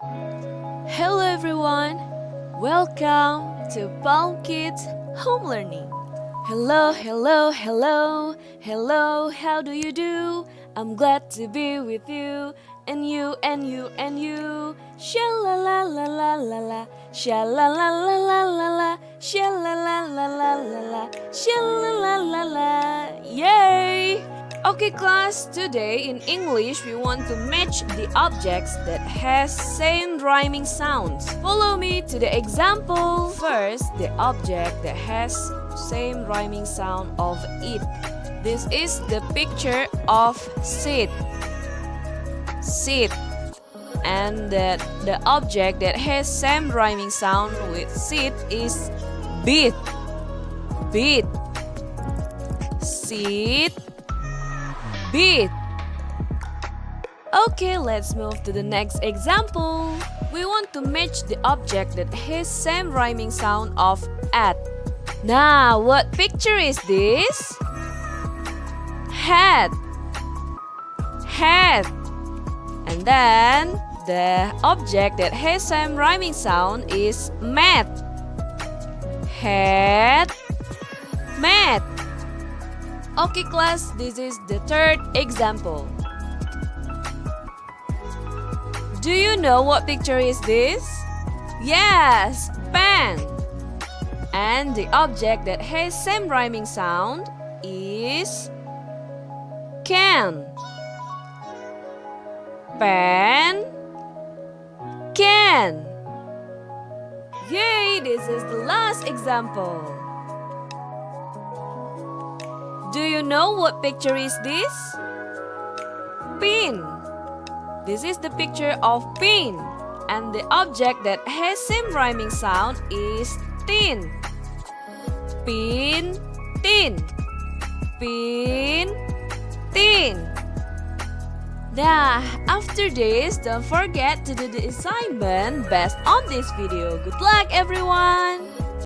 Hello everyone! Welcome to Palm Kids Home Learning. Hello, hello, hello, hello, how do you do? I'm glad to be with you, and you, and you, and you. Sha la la la la la la, sha la la la la la la, sha la la la la la la, sha la la la la. Yay! Okay class, today in English we want to match the objects that has same rhyming sounds. Follow me to the example. First, the object that has same rhyming sound of it. This is the picture of seat. Seat. And the object that has same rhyming sound with seat is beat. Beat. Seat. Beat. Okay, let's move to the next example. We want to match the object that has same rhyming sound of at. Now, what picture is this? Hat. Hat. And then the object that has same rhyming sound is mat. Hat. Mat. Okay class, this is the third example. Do you know what picture is this? Yes, pen. And the object that has same rhyming sound is can. Pen. Can. Yay, this is the last example. Do you know what picture is this? Pin. This is the picture of pin. And the object that has same rhyming sound is tin. Pin, tin. Pin, tin. Now, after this, don't forget to do the assignment based on this video. Good luck everyone!